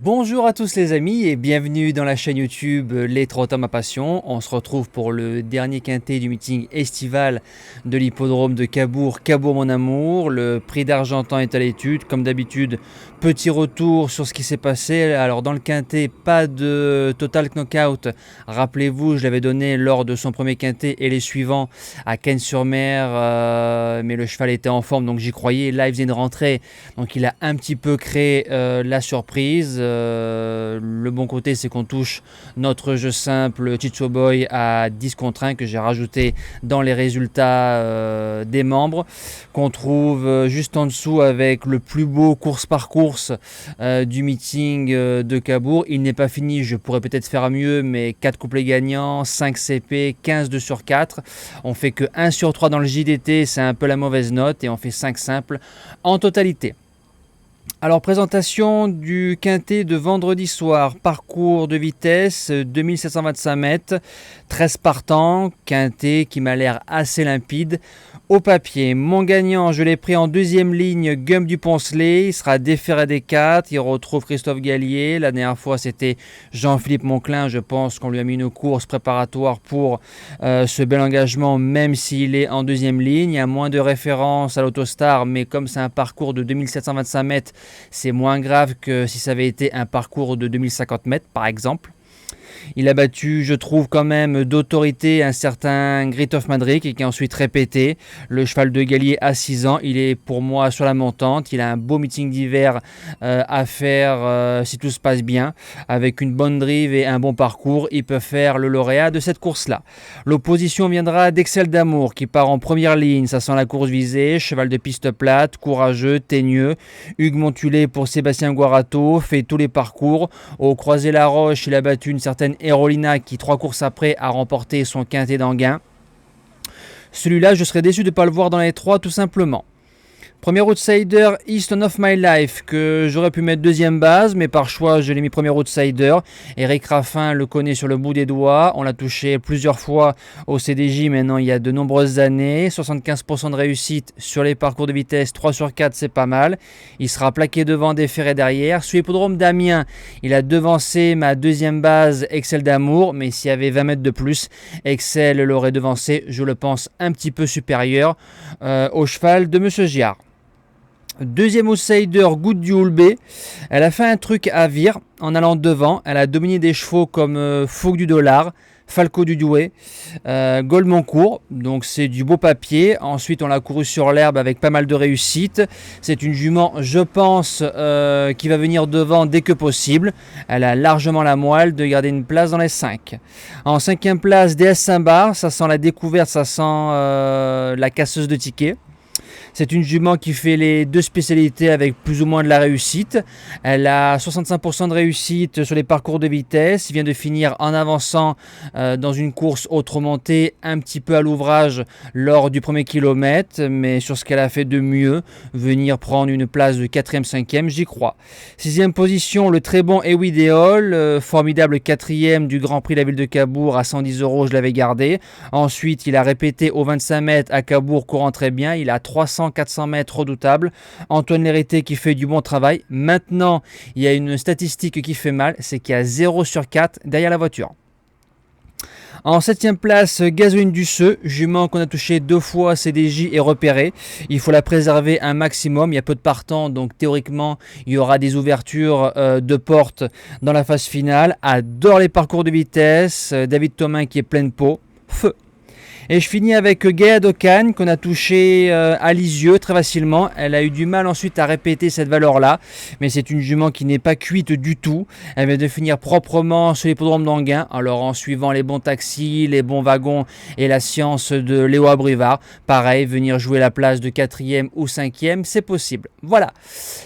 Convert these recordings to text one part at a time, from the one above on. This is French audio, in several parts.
Bonjour à tous les amis et bienvenue dans la chaîne YouTube Les Trotteurs ma passion. On se retrouve pour le dernier quintet du meeting estival de l'hippodrome de Cabourg, Cabourg mon amour. Le prix d'Argentan est à l'étude. Comme d'habitude, petit retour sur ce qui s'est passé. Alors dans le quintet, pas de total knockout. Rappelez-vous, je l'avais donné lors de son premier quintet et les suivants à Cannes-sur-Mer. Mais le cheval était en forme donc j'y croyais. Là il faisait une rentrée donc il a un petit peu créé la surprise. Le bon côté c'est qu'on touche notre jeu simple Chicho Boy à 10 contre 1 que j'ai rajouté dans les résultats des membres, qu'on trouve juste en dessous avec le plus beau course par course du meeting de Cabourg. Il n'est pas fini, je pourrais peut-être faire mieux, mais 4 couplets gagnants, 5 CP, 15 2 sur 4. On fait que 1 sur 3 dans le JDT, c'est un peu la mauvaise note, et on fait 5 simples en totalité. Alors, présentation du quintet de vendredi soir, parcours de vitesse 2725 mètres, 13 partants, quintet qui m'a l'air assez limpide. Au papier, mon gagnant, je l'ai pris en deuxième ligne, Gum du Poncelet, il sera déféré des 4, il retrouve Christophe Gallier. La dernière fois c'était Jean-Philippe Monclin, je pense qu'on lui a mis une course préparatoire pour ce bel engagement, même s'il est en deuxième ligne. Il y a moins de références à l'Autostar, mais comme c'est un parcours de 2725 mètres, c'est moins grave que si ça avait été un parcours de 2050 mètres par exemple. Il a battu, je trouve quand même d'autorité, un certain Great of Madrid qui a ensuite répété. Le cheval de Gallier à 6 ans, il est pour moi sur la montante. Il a un beau meeting d'hiver à faire si tout se passe bien. Avec une bonne drive et un bon parcours, il peut faire le lauréat de cette course-là. L'opposition viendra d'Excel d'Amour qui part en première ligne. Ça sent la course visée. Cheval de piste plate, courageux, teigneux. Hugues Montulé pour Sébastien Guarato, fait tous les parcours. Au Croisé-la-Roche, il a battu une certaine Erolina qui 3 courses après a remporté son quintet d'Anguin. Celui-là, je serais déçu de ne pas le voir dans les 3 tout simplement. Premier outsider, Easton of My Life, que j'aurais pu mettre deuxième base, mais par choix, je l'ai mis premier outsider. Eric Raffin le connaît sur le bout des doigts. On l'a touché plusieurs fois au CDJ maintenant il y a de nombreuses années. 75% de réussite sur les parcours de vitesse, 3 sur 4, c'est pas mal. Il sera plaqué devant, déféré derrière. Sur l'hippodrome d'Amiens, il a devancé ma deuxième base, Excel d'Amour, mais s'il y avait 20 mètres de plus, Excel l'aurait devancé, je le pense, un petit peu supérieur au cheval de Monsieur Giard. Deuxième outsider, Good du Houlbé. Elle a fait un truc à Vire en allant devant. Elle a dominé des chevaux comme Fougue du Dollar, Falco du Douai, Goldmancourt. Donc c'est du beau papier. Ensuite on l'a couru sur l'herbe avec pas mal de réussite. C'est une jument, je pense, qui va venir devant dès que possible. Elle a largement la moelle de garder une place dans les 5. En 5e place, DS Saint-Bar. Ça sent la découverte, ça sent la casseuse de tickets. C'est une jument qui fait les 2 spécialités avec plus ou moins de la réussite. Elle a 65% de réussite sur les parcours de vitesse. Il vient de finir en avançant dans une course autre montée un petit peu à l'ouvrage lors du premier kilomètre. Mais sur ce qu'elle a fait de mieux, venir prendre une place de 4e, 5e, j'y crois. 6e position, le très bon Ewidéol. Formidable 4e du Grand Prix de la ville de Cabourg à 110 €, je l'avais gardé. Ensuite, il a répété aux 25 mètres à Cabourg, courant très bien. Il a 400 mètres redoutable. Antoine Lérité qui fait du bon travail. Maintenant, il y a une statistique qui fait mal, c'est qu'il y a 0 sur 4 derrière la voiture. En 7e place, Gasoline du Seu, jument qu'on a touché 2 fois CDJ et repéré. Il faut la préserver un maximum. Il y a peu de partants, donc théoriquement, il y aura des ouvertures de portes dans la phase finale. Adore les parcours de vitesse. David Thomain qui est pleine peau. Feu. Et je finis avec Gaïa Docan qu'on a touché à Lisieux très facilement. Elle a eu du mal ensuite à répéter cette valeur-là, mais c'est une jument qui n'est pas cuite du tout. Elle vient de finir proprement sur l'hippodrome d'Anguin, alors en suivant les bons taxis, les bons wagons et la science de Léo Abrivard. Pareil, venir jouer la place de 4e ou 5e, c'est possible. Voilà,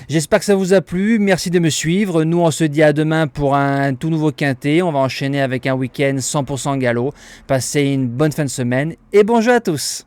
j'espère que ça vous a plu. Merci de me suivre. Nous, on se dit à demain pour un tout nouveau quintet. On va enchaîner avec un week-end 100% galop. Passez une bonne fin de semaine. Et bonjour à tous.